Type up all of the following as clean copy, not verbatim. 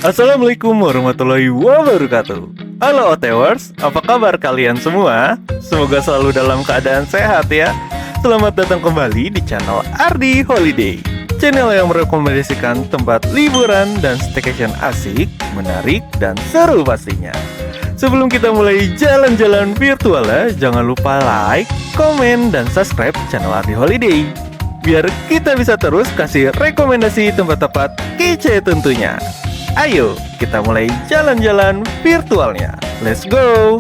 Assalamualaikum warahmatullahi wabarakatuh. Halo Otewers, apa kabar kalian semua? Semoga selalu dalam keadaan sehat ya. Selamat datang kembali di channel Ardi Holiday, channel yang merekomendasikan tempat liburan dan staycation asik, menarik, dan seru pastinya. Sebelum kita mulai jalan-jalan virtualnya, jangan lupa like, komen, dan subscribe channel Ardi Holiday, biar kita bisa terus kasih rekomendasi tempat-tempat kece tentunya. Ayo, kita mulai jalan-jalan virtualnya. Let's go!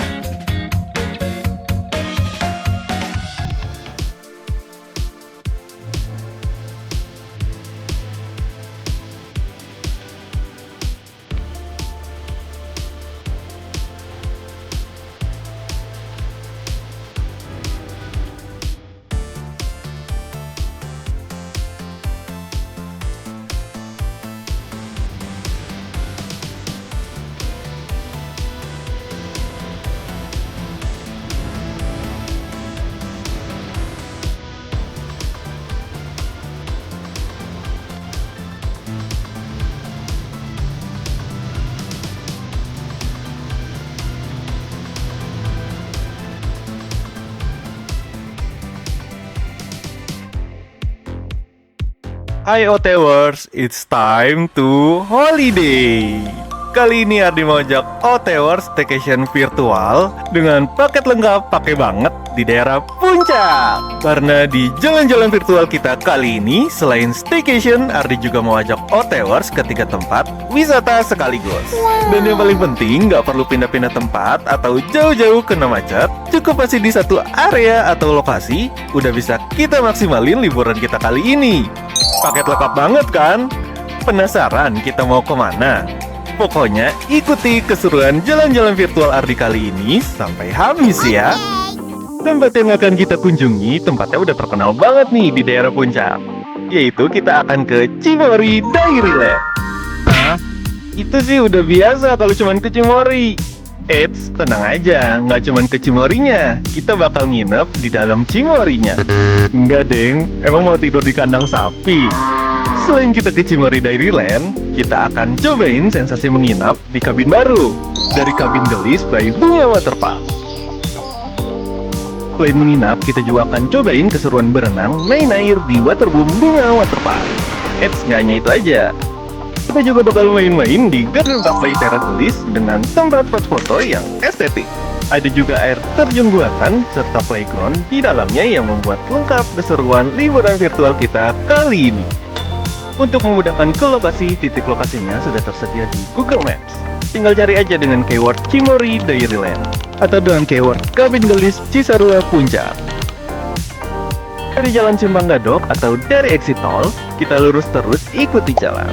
Hai Otewers, it's time to holiday. Kali ini Ardi mau ajak Otewers staycation virtual dengan paket lengkap pakai banget di daerah Puncak. Karena di jalan-jalan virtual kita kali ini, selain staycation, Ardi juga mau ajak Otewers ke 3 tempat wisata sekaligus. Dan yang paling penting, nggak perlu pindah-pindah tempat atau jauh-jauh kena macet. Cukup masih di satu area atau lokasi, udah bisa kita maksimalin liburan kita kali ini. Paket lengkap banget kan? Penasaran kita mau kemana? Pokoknya ikuti keseruan jalan-jalan virtual Ardi kali ini sampai habis ya. Tempat yang akan kita kunjungi tempatnya udah terkenal banget nih di daerah Puncak, yaitu kita akan ke Cimory Dairyland. Hah? Itu sih udah biasa kalau cuman ke Cimory. Eits, tenang aja, nggak cuman ke Cimorynya, kita bakal nginep di dalam Cimorynya. Enggak deng, emang mau tidur di kandang sapi? Selain kita ke Cimory Dairyland, kita akan cobain sensasi menginap di kabin baru dari Kabin Gelis by Bunga Waterpark. Selain menginap, kita juga akan cobain keseruan berenang main air di Waterboom Bunga Waterpark. Eits, nggak hanya itu aja, kita juga bakal main-main di Garden Cafe Teras Gelis dengan tempat foto yang estetik. Ada juga air terjun buatan serta playground di dalamnya yang membuat lengkap keseruan liburan virtual kita kali ini. Untuk memudahkan ke lokasi, titik lokasinya sudah tersedia di Google Maps. Tinggal cari aja dengan keyword Cimory Dairyland atau dengan keyword Kabin Gelis Cisarua Puncak. Dari Jalan Simpang Gadok atau dari exit tol, kita lurus terus ikuti jalan.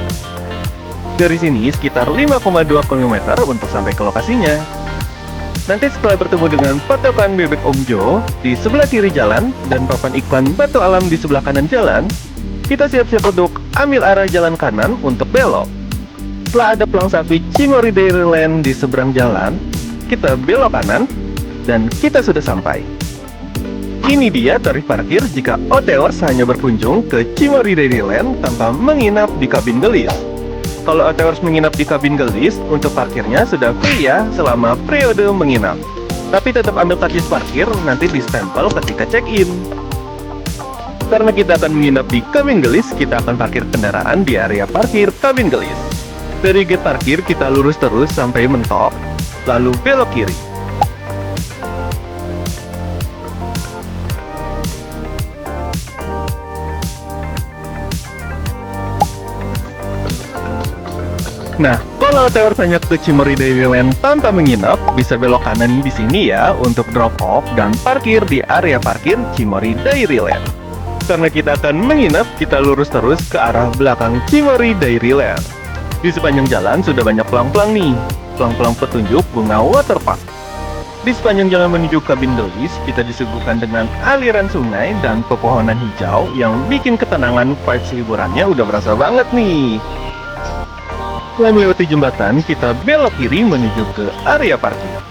Dari sini sekitar 5,2 km untuk sampai ke lokasinya. Nanti setelah bertemu dengan patokan bebek Om Jo di sebelah kiri jalan dan papan iklan Batu Alam di sebelah kanan jalan, kita siap-siap untuk ambil arah jalan kanan untuk belok. Setelah ada pelang sapi Cimory Dairyland di seberang jalan, kita belok kanan dan kita sudah sampai. Ini dia tarif parkir jika Otewers hanya berkunjung ke Cimory Dairyland tanpa menginap di Kabin Gelis. Kalau Otewers menginap di Kabin Gelis, untuk parkirnya sudah free ya selama periode menginap. Tapi tetap ambil karcis parkir nanti distempel ketika check-in. Karena kita akan menginap di Kabin Gelis, kita akan parkir kendaraan di area parkir Kabin Gelis. Dari gate parkir kita lurus terus sampai mentok, lalu belok kiri. Nah, kalau Otewers hanya ke Cimory Dairyland tanpa menginap, bisa belok kanan di sini ya untuk drop off dan parkir di area parkir Cimory Dairyland. Karena kita akan menginap, kita lurus terus ke arah belakang Cimory Dairyland. Di sepanjang jalan sudah banyak pelang-pelang nih, pelang-pelang petunjuk Bunga Waterpark. Di sepanjang jalan menuju Kabin Gelis, kita disuguhkan dengan aliran sungai dan pepohonan hijau yang bikin ketenangan vibes liburannya udah berasa banget nih. Setelah melewati jembatan, kita belok kiri menuju ke area parkir.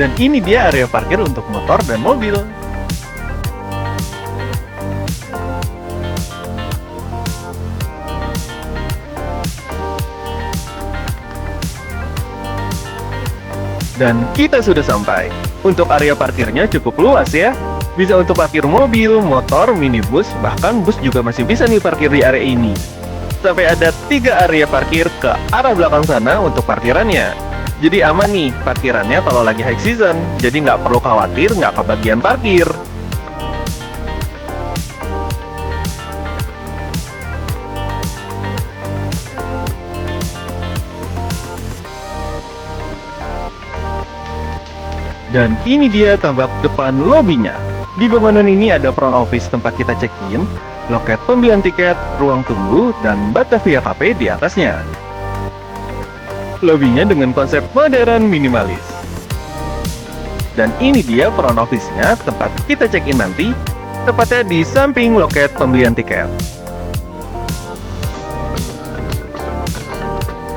Dan ini dia area parkir untuk motor dan mobil. Dan kita sudah sampai. Untuk area parkirnya cukup luas ya. Bisa untuk parkir mobil, motor, minibus, bahkan bus juga masih bisa nih parkir di area ini. Sampai ada 3 area parkir ke arah belakang sana untuk parkirannya. Jadi aman nih parkirannya kalau lagi high season. Jadi nggak perlu khawatir nggak kebagian parkir. Dan ini dia tampak depan lobinya. Di bangunan ini ada front office tempat kita check-in, loket pembelian tiket, ruang tunggu, dan Batavia Cafe di atasnya. Lobinya dengan konsep modern minimalis. Dan ini dia front office-nya tempat kita check-in nanti, tepatnya di samping loket pembelian tiket.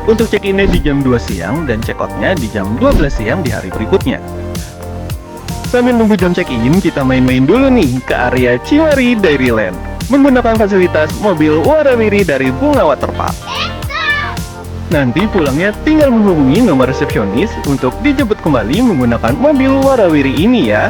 Untuk check-in-nya di jam 2 siang dan check-out-nya di jam 12 siang di hari berikutnya. Sambil nunggu jam check-in, kita main-main dulu nih ke area Cimori Dairyland menggunakan fasilitas mobil warawiri dari Bunga Waterpark. Nanti pulangnya tinggal menghubungi nomor resepsionis untuk dijemput kembali menggunakan mobil warawiri ini ya.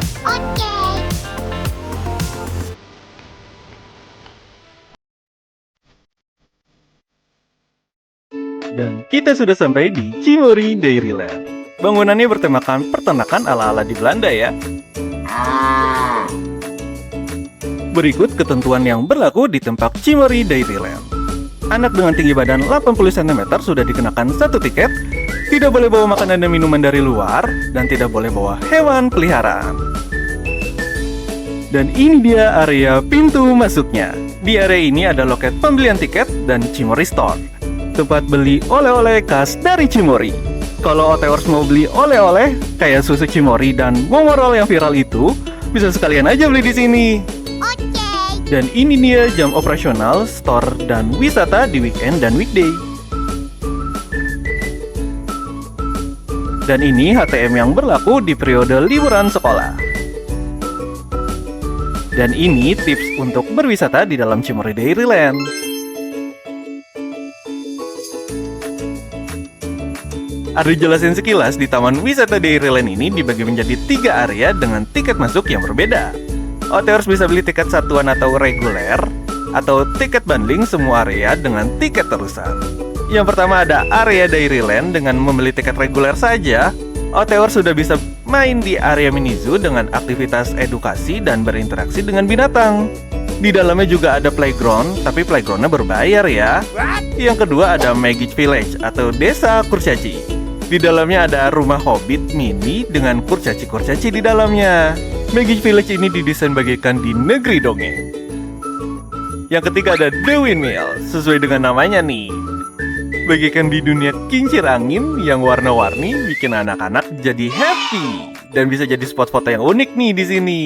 Dan kita sudah sampai di Cimori Dairyland. Bangunannya bertemakan peternakan ala-ala di Belanda ya. Berikut ketentuan yang berlaku di tempat Cimori Dairyland. Anak dengan tinggi badan 80 cm sudah dikenakan 1 tiket, tidak boleh bawa makanan dan minuman dari luar, dan tidak boleh bawa hewan peliharaan. Dan ini dia area pintu masuknya. Di area ini ada loket pembelian tiket dan Cimori Store, tempat beli oleh-oleh khas dari Cimori. Kalau Otewers mau beli oleh-oleh kayak susu Cimori dan momorol yang viral itu, bisa sekalian aja beli di sini. Dan ini dia jam operasional store dan wisata di weekend dan weekday. Dan ini HTM yang berlaku di periode liburan sekolah. Dan ini tips untuk berwisata di dalam Cimori Dairyland. Ardi jelasin sekilas, di Taman Wisata Dairyland ini dibagi menjadi 3 area dengan tiket masuk yang berbeda. Otewers bisa beli tiket satuan atau reguler, atau tiket bundling semua area dengan tiket terusan. Yang pertama ada area Dairyland. Dengan membeli tiket reguler saja, Otewers sudah bisa main di area mini zoo dengan aktivitas edukasi dan berinteraksi dengan binatang. Di dalamnya juga ada playground, tapi playgroundnya berbayar ya. Yang kedua ada Magic Village atau Desa Kurcaci. Di dalamnya ada rumah hobbit mini dengan kurcaci-kurcaci di dalamnya. Magic Village ini didesain bagaikan di negeri dongeng. Yang ketiga ada The Windmill, sesuai dengan namanya nih. Bagaikan di dunia kincir angin yang warna-warni bikin anak-anak jadi happy. Dan bisa jadi spot foto yang unik nih di sini.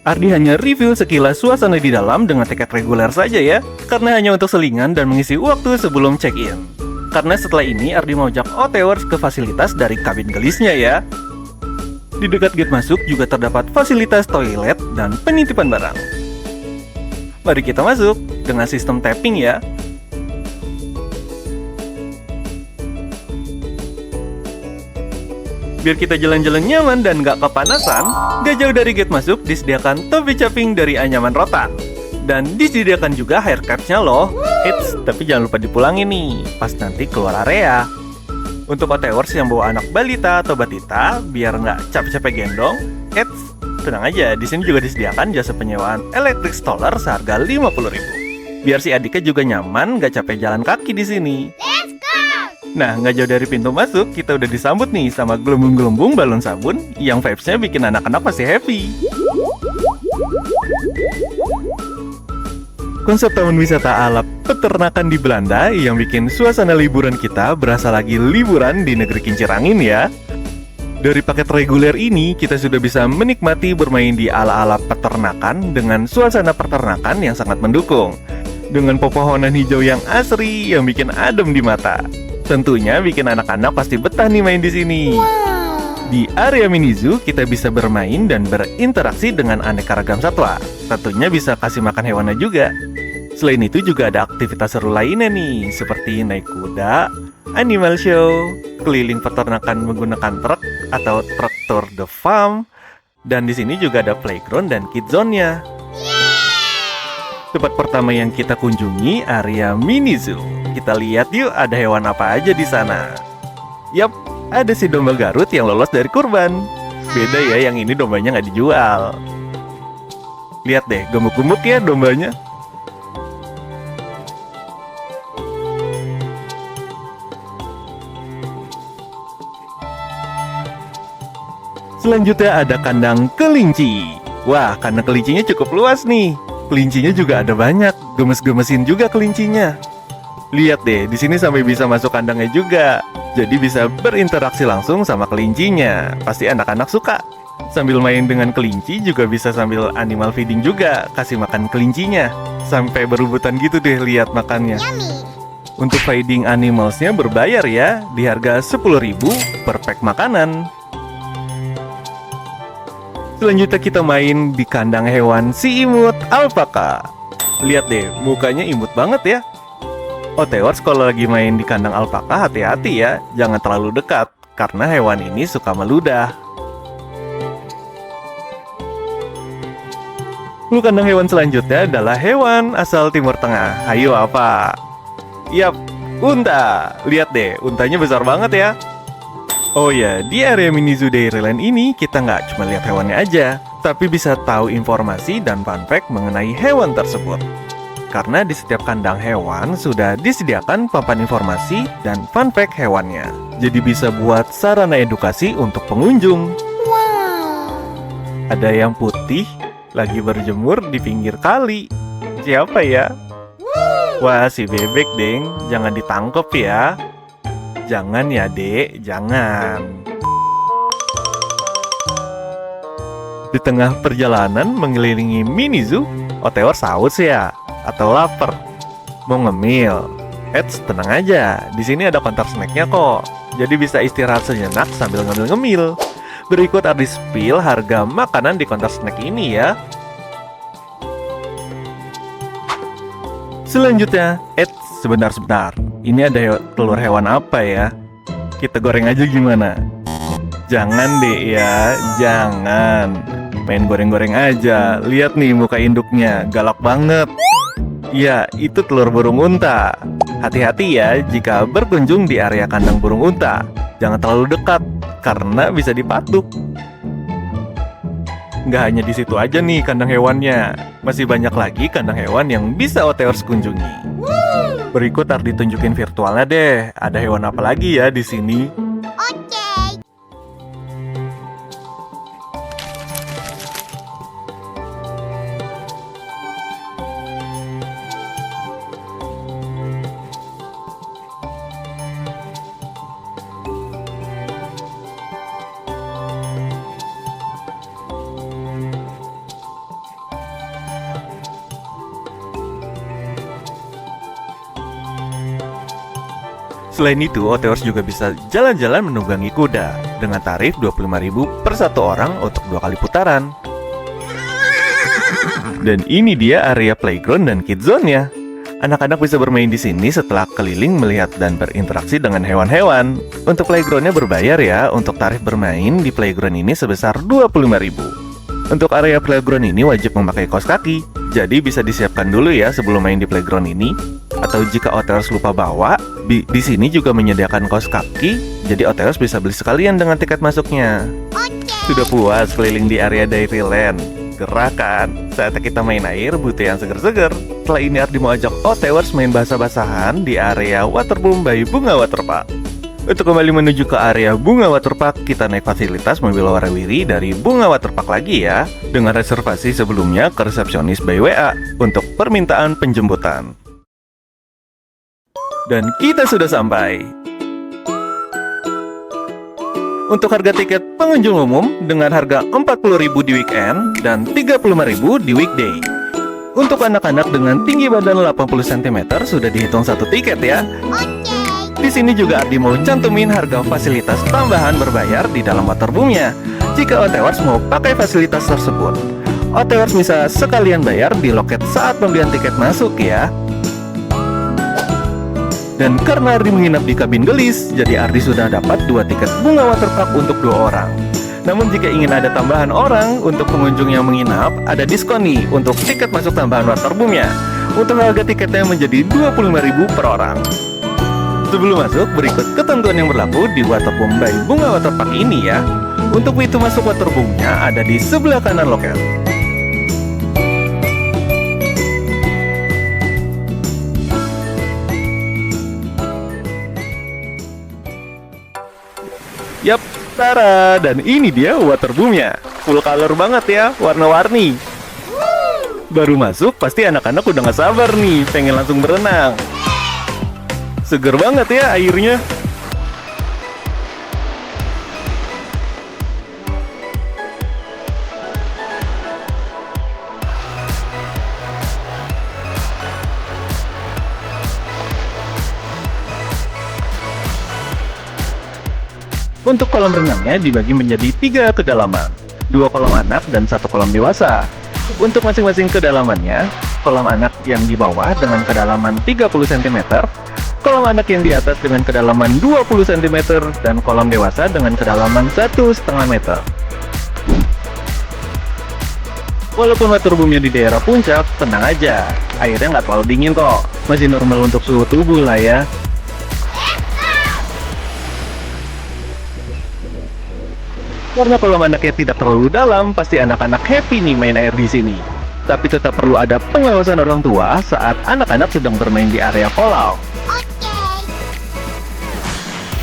Ardi hanya review sekilas suasana di dalam dengan tiket reguler saja ya, karena hanya untuk selingan dan mengisi waktu sebelum check-in. Karena setelah ini Ardi mau ajak Otewers ke fasilitas dari kabin gelisnya ya. Di dekat gate masuk juga terdapat fasilitas toilet dan penitipan barang. Mari kita masuk dengan sistem tapping ya. Biar kita jalan-jalan nyaman dan gak kepanasan, gak jauh dari gate masuk disediakan topi caping dari anyaman rotan. Dan disediakan juga hair caps-nya loh. Eits, tapi jangan lupa dipulangin nih pas nanti keluar area. Untuk Otewers yang bawa anak balita atau batita, biar nggak capek-capek gendong, eits, tenang aja, di sini juga disediakan jasa penyewaan electric stroller seharga 50.000. Biar si adiknya juga nyaman, nggak capek jalan kaki di sini. Let's go! Nah, nggak jauh dari pintu masuk, kita udah disambut nih sama gelembung-gelembung balon sabun yang vibes-nya bikin anak-anak pasti happy. Konsep taman wisata ala peternakan di Belanda yang bikin suasana liburan kita berasa lagi liburan di negeri kincir angin ya. Dari paket reguler ini, kita sudah bisa menikmati bermain di ala-ala peternakan dengan suasana peternakan yang sangat mendukung. Dengan pepohonan hijau yang asri yang bikin adem di mata. Tentunya bikin anak-anak pasti betah nih main di sini. Di area mini zoo, kita bisa bermain dan berinteraksi dengan aneka ragam satwa. Tentunya bisa kasih makan hewannya juga. Selain itu juga ada aktivitas seru lainnya nih, seperti naik kuda, animal show, keliling peternakan menggunakan truk atau truk tour the farm, dan di sini juga ada playground dan kid zone-nya. Tempat pertama yang kita kunjungi area mini zoo. Kita lihat yuk ada hewan apa aja di sana. Yap, ada si domba Garut yang lolos dari kurban. Beda ya, yang ini dombanya nggak dijual. Lihat deh, gemuk-gemuk ya dombanya. Selanjutnya ada kandang kelinci. Wah, kandang kelincinya cukup luas nih. Kelincinya juga ada banyak, gemes-gemesin juga kelincinya. Lihat deh, di sini sampai bisa masuk kandangnya juga. Jadi bisa berinteraksi langsung sama kelincinya. Pasti anak-anak suka. Sambil main dengan kelinci juga bisa sambil animal feeding juga, kasih makan kelincinya. Sampai berebutan gitu deh lihat makannya. Untuk feeding animalsnya berbayar ya, di harga 10.000 per pack makanan. Selanjutnya kita main di kandang hewan si imut alpaka. Lihat deh, mukanya imut banget ya. Otewars kalau lagi main di kandang alpaka hati-hati ya, jangan terlalu dekat, karena hewan ini suka meludah. Lalu kandang hewan selanjutnya adalah hewan asal Timur Tengah. Ayo apa? Yap, unta. Lihat deh, untanya besar banget ya. Oh ya, di area mini zoo Dairyland ini kita nggak cuma lihat hewannya aja, tapi bisa tahu informasi dan fun fact mengenai hewan tersebut. Karena di setiap kandang hewan sudah disediakan papan informasi dan fun fact hewannya. Jadi bisa buat sarana edukasi untuk pengunjung. Ada yang putih, lagi berjemur di pinggir kali. Siapa ya? Wah, si bebek deng, jangan ditangkep ya. Jangan ya dek, jangan. Di tengah perjalanan mengelilingi mini zoo, Otewar saus ya? Atau lapar? Mau ngemil? Eits, tenang aja, di sini ada counter snacknya kok. Jadi bisa istirahat sejenak sambil ngemil-ngemil. Berikut ada spill harga makanan di counter snack ini ya. Selanjutnya, sebentar. Ini ada telur hewan apa ya? Kita goreng aja gimana? Jangan deh ya, jangan. Main goreng-goreng aja. Lihat nih muka induknya, galak banget. Ya, itu telur burung unta. Hati-hati ya jika berkunjung di area kandang burung unta. Jangan terlalu dekat, karena bisa dipatuk. Nggak hanya di situ aja nih kandang hewannya. Masih banyak lagi kandang hewan yang bisa Otewars kunjungi. Berikut harus ditunjukin virtualnya deh. Ada hewan apa lagi ya di sini? Selain itu, Otewars juga bisa jalan-jalan menunggangi kuda dengan tarif 25.000 per satu orang untuk 2 kali putaran. Dan ini dia area playground dan kid zone-nya. Anak-anak bisa bermain di sini setelah keliling melihat dan berinteraksi dengan hewan-hewan. Untuk playground-nya berbayar ya. Untuk tarif bermain di playground ini sebesar 25.000. Untuk area playground ini wajib memakai kaos kaki. Jadi bisa disiapkan dulu ya sebelum main di playground ini. Atau jika Otewars lupa bawa, di sini juga menyediakan kaos kaki, jadi Otewars bisa beli sekalian dengan tiket masuknya. Sudah puas keliling di area Dairyland? Gerah kan? Saatnya kita main air butuh yang seger-seger. Setelah ini Ardi mau ajak Otewars main basah-basahan di area Waterboom by Bunga Waterpark. Untuk kembali menuju ke area Bunga Waterpark, kita naik fasilitas mobil warawiri dari Bunga Waterpark lagi ya, dengan reservasi sebelumnya ke resepsionis by WA untuk permintaan penjemputan. Dan kita sudah sampai. Untuk harga tiket pengunjung umum dengan harga 40.000 di weekend dan 35.000 di weekday. Untuk anak-anak dengan tinggi badan 80 cm sudah dihitung satu tiket ya. Di sini juga Ardi mau cantumin harga fasilitas tambahan berbayar di dalam waterboomnya jika OTWers mau pakai fasilitas tersebut. OTWers bisa sekalian bayar di loket saat pembelian tiket masuk ya. Dan karena Ardi menginap di kabin gelis, jadi Ardi sudah dapat 2 tiket bunga waterpark untuk 2 orang. Namun jika ingin ada tambahan orang untuk pengunjung yang menginap, ada diskon nih untuk tiket masuk tambahan waterboomnya. Untuk harga tiketnya menjadi 25.000 per orang. Sebelum masuk, berikut ketentuan yang berlaku di Waterboom by Bunga Waterpark ini ya. Untuk pintu masuk waterboomnya ada di sebelah kanan loket. Yap, tara, dan ini dia waterboomnya. Full color banget ya, warna-warni. Baru masuk, pasti anak-anak udah gak sabar nih, pengen langsung berenang. Seger banget ya airnya. Untuk kolam renangnya dibagi menjadi 3 kedalaman, 2 kolam anak dan 1 kolam dewasa. Untuk masing-masing kedalamannya, kolam anak yang di bawah dengan kedalaman 30 cm, kolam anak yang di atas dengan kedalaman 20 cm, dan kolam dewasa dengan kedalaman 1,5 meter. Walaupun waterboomnya di daerah puncak, tenang aja, airnya nggak terlalu dingin kok, masih normal untuk suhu tubuh lah ya. Karena kolam anaknya tidak terlalu dalam, pasti anak-anak happy nih main air di sini. Tapi tetap perlu ada pengawasan orang tua saat anak-anak sedang bermain di area kolam.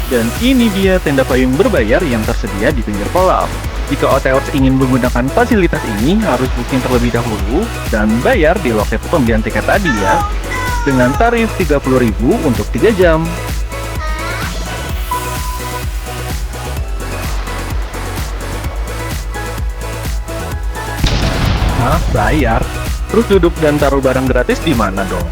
Dan ini dia tenda payung berbayar yang tersedia di pinggir kolam. Jika OTWers ingin menggunakan fasilitas ini, harus booking terlebih dahulu dan bayar di loket pembelian tiket tadi ya. Dengan tarif 30.000 untuk 3 jam. Hah? Bayar? Terus duduk dan taruh barang gratis di mana dong?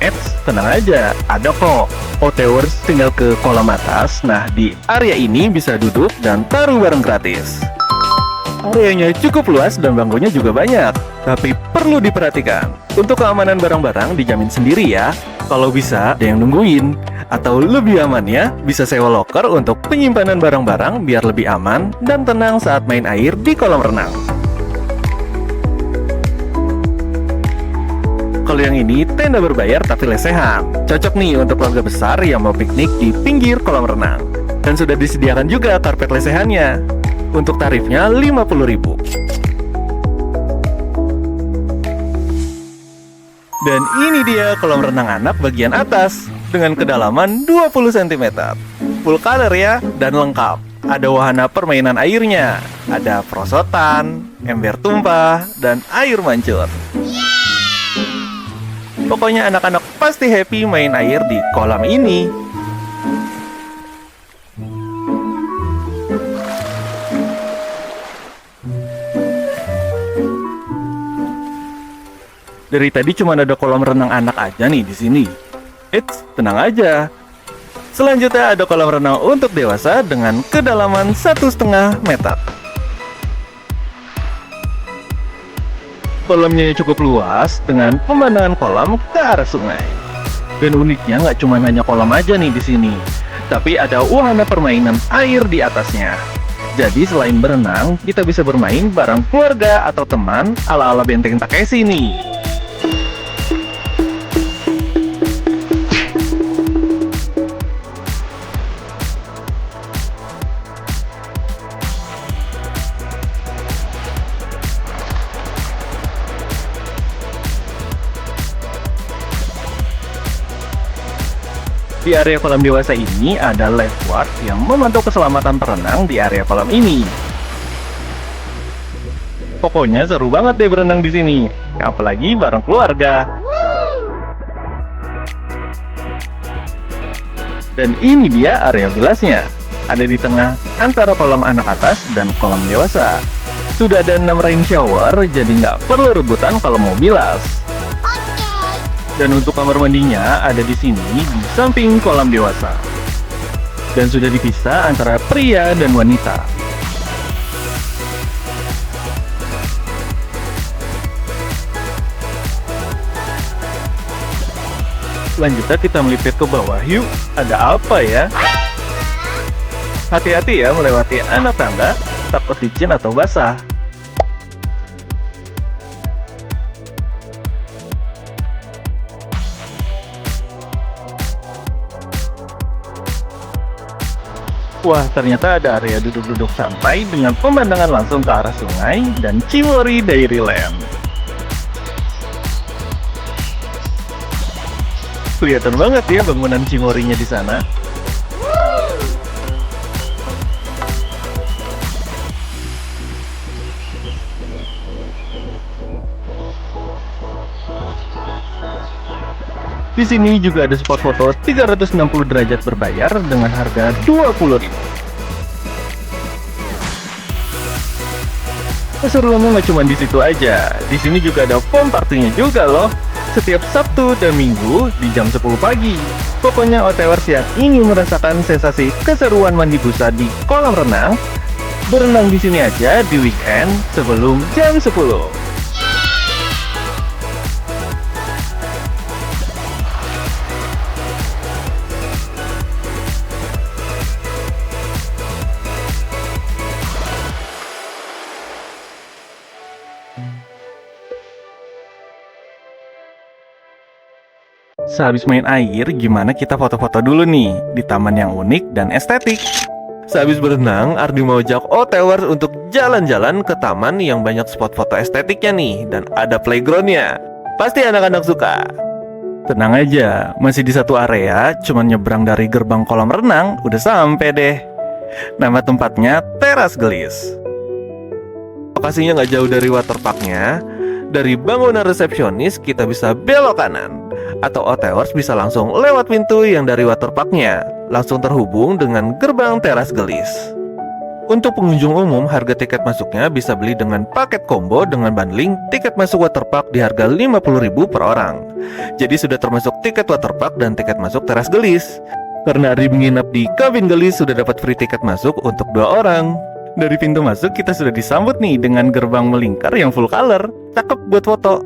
Eits, tenang aja, ada kok. OTWers tinggal ke kolam atas. Nah, di area ini bisa duduk dan taruh barang gratis. Areanya cukup luas dan bangkunya juga banyak. Tapi perlu diperhatikan, untuk keamanan barang-barang dijamin sendiri ya. Kalau bisa, ada yang nungguin. Atau lebih amannya, bisa sewa loker untuk penyimpanan barang-barang biar lebih aman dan tenang saat main air di kolam renang. Kalau yang ini tenda berbayar tapi lesehan. Cocok nih untuk keluarga besar yang mau piknik di pinggir kolam renang. Dan sudah disediakan juga karpet lesehannya. Untuk tarifnya 50.000. Dan ini dia kolam renang anak bagian atas dengan kedalaman 20 cm. Full color ya dan lengkap. Ada wahana permainan airnya, ada perosotan, ember tumpah, dan air mancur. Pokoknya anak-anak pasti happy main air di kolam ini. Dari tadi cuma ada kolam renang anak aja nih di sini. Eits, tenang aja. Selanjutnya ada kolam renang untuk dewasa dengan kedalaman 1,5 meter. Kolamnya cukup luas dengan pemandangan kolam ke arah sungai. Dan uniknya nggak cuma hanya kolam aja nih di sini, tapi ada wahana permainan air di atasnya. Jadi selain berenang, kita bisa bermain bareng keluarga atau teman ala-ala Benteng Takeshi nih. Di area kolam dewasa ini ada lifeguard yang memantau keselamatan perenang di area kolam ini. Pokoknya seru banget deh berenang di sini, apalagi bareng keluarga. Dan ini dia area bilasnya, ada di tengah antara kolam anak atas dan kolam dewasa. Sudah ada 6 rain shower, jadi nggak perlu rebutan kalau mau bilas. Dan untuk kamar mandinya ada di sini di samping kolam dewasa. dan sudah dipisah antara pria dan wanita. Selanjutnya kita melipir ke bawah yuk. Ada apa ya? Hati-hati ya melewati anak tangga, takut licin atau basah. Wah, ternyata ada area duduk-duduk santai dengan pemandangan langsung ke arah sungai dan Cimory Dairyland. Kelihatan banget ya bangunan Cimory-nya di sana. Di sini juga ada spot foto 360 derajat berbayar dengan harga 20.000. Keseruannya nggak cuma di situ aja. Di sini juga ada pom partinya juga loh. Setiap Sabtu dan Minggu di jam 10 pagi. Pokoknya OTWers yang ingin merasakan sensasi keseruan mandi busa di kolam renang, berenang di sini aja di weekend sebelum jam 10. Sehabis main air, gimana kita foto-foto dulu nih di taman yang unik dan estetik. Sehabis berenang, Ardi mau ajak OTWers untuk jalan-jalan ke taman yang banyak spot foto estetiknya nih dan ada playgroundnya. Pasti anak-anak suka. Tenang aja, masih di satu area, cuma nyebrang dari gerbang kolam renang, udah sampai deh. Nama tempatnya Teras Gelis. Lokasinya nggak jauh dari waterparknya. Dari bangunan resepsionis kita bisa belok kanan, atau OTWers bisa langsung lewat pintu yang dari waterparknya, langsung terhubung dengan gerbang Teras Gelis. Untuk pengunjung umum, harga tiket masuknya bisa beli dengan paket combo dengan bundling tiket masuk waterpark di harga 50.000 per orang. Jadi sudah termasuk tiket waterpark dan tiket masuk Teras Gelis. Karena Ardi menginap di kabin Gelis, sudah dapat free tiket masuk untuk 2 orang. Dari pintu masuk kita sudah disambut nih dengan gerbang melingkar yang full color, cakep buat foto.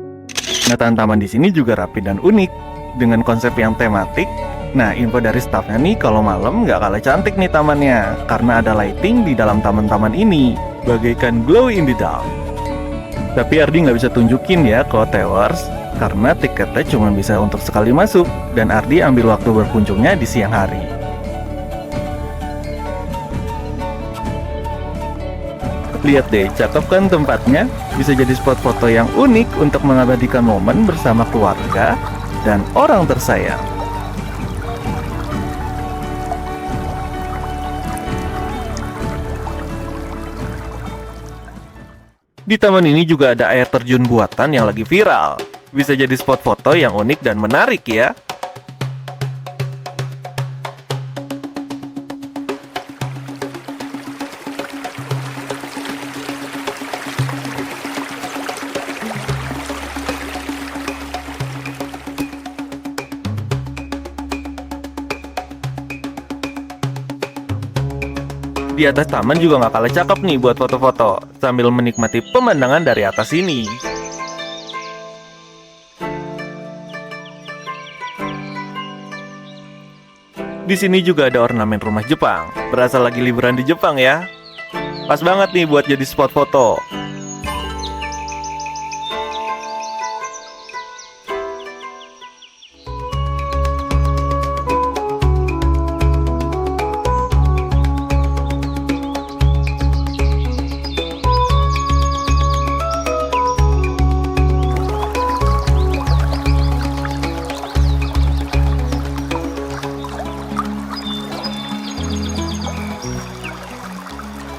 Penataan taman di sini juga rapi dan unik dengan konsep yang tematik. Nah, info dari staffnya nih, kalau malam nggak kalah cantik nih tamannya karena ada lighting di dalam taman-taman ini, bagaikan glow in the dark. Tapi Ardi nggak bisa tunjukin ya ke OTWers karena tiketnya cuma bisa untuk sekali masuk dan Ardi ambil waktu berkunjungnya di siang hari. Lihat deh, cakep kan tempatnya? Bisa jadi spot foto yang unik untuk mengabadikan momen bersama keluarga dan orang tersayang. Di taman ini juga ada air terjun buatan yang lagi viral. Bisa jadi spot foto yang unik dan menarik ya. Di atas taman juga nggak kalah cakep nih buat foto-foto sambil menikmati pemandangan dari atas ini. Di sini juga ada ornamen rumah Jepang. Berasa lagi liburan di Jepang ya. Pas banget nih buat jadi spot foto.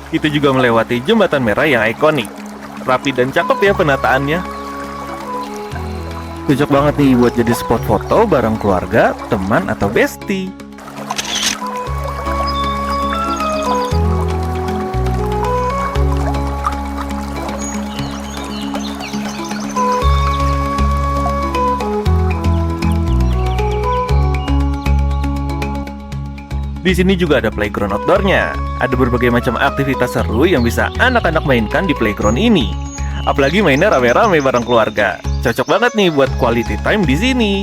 Kita juga melewati jembatan merah yang ikonik. Rapi dan cakep ya penataannya. Cocok banget nih buat jadi spot foto bareng keluarga, teman, atau bestie. Di Di sini juga ada playground outdoornya. Ada berbagai macam aktivitas seru yang bisa anak-anak mainkan di playground ini. Apalagi mainnya rame-rame bareng keluarga. Cocok banget nih buat quality time di sini.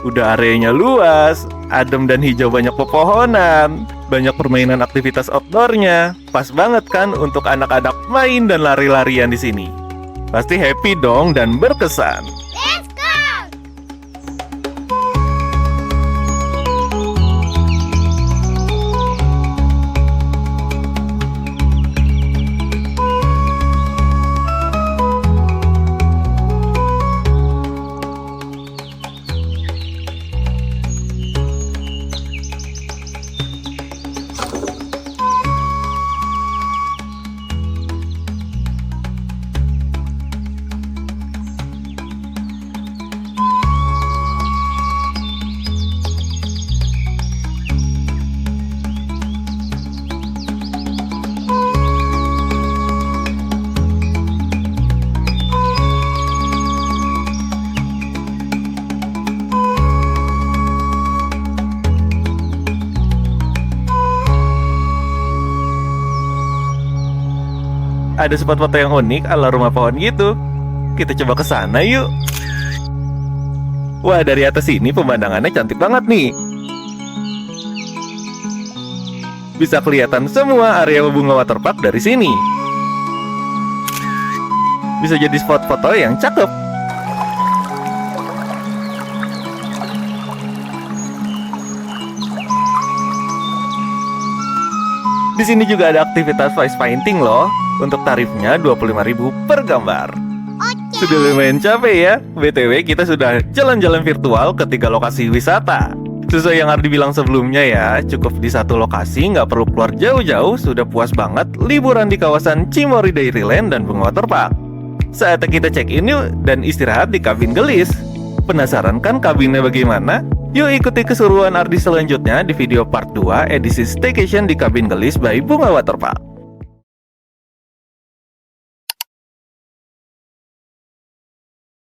Udah areanya luas, adem dan hijau, banyak pepohonan, banyak permainan aktivitas outdoornya. Pas banget kan untuk anak-anak main dan lari-larian di sini. Pasti happy dong dan berkesan. Let's go! Ada spot foto yang unik ala rumah pohon gitu. Kita coba ke sana yuk. Wah, dari atas ini pemandangannya cantik banget nih. Bisa kelihatan semua area bunga waterpark dari sini. Bisa jadi spot foto yang cakep. Di sini juga ada aktivitas face painting loh. Untuk tarifnya 25.000 per gambar. Sudah lumayan capek ya. BTW kita sudah jalan-jalan virtual ke 3 lokasi wisata. Sesuai yang Ardi bilang sebelumnya ya, cukup di satu lokasi, nggak perlu keluar jauh-jauh, sudah puas banget liburan di kawasan Cimory Dairyland dan Bunga Waterpark. Saatnya kita check in yuk dan istirahat di kabin gelis. Penasaran kan kabinnya bagaimana? Yuk ikuti keseruan Ardi selanjutnya di video part 2 edisi staycation di kabin gelis by Bunga Waterpark.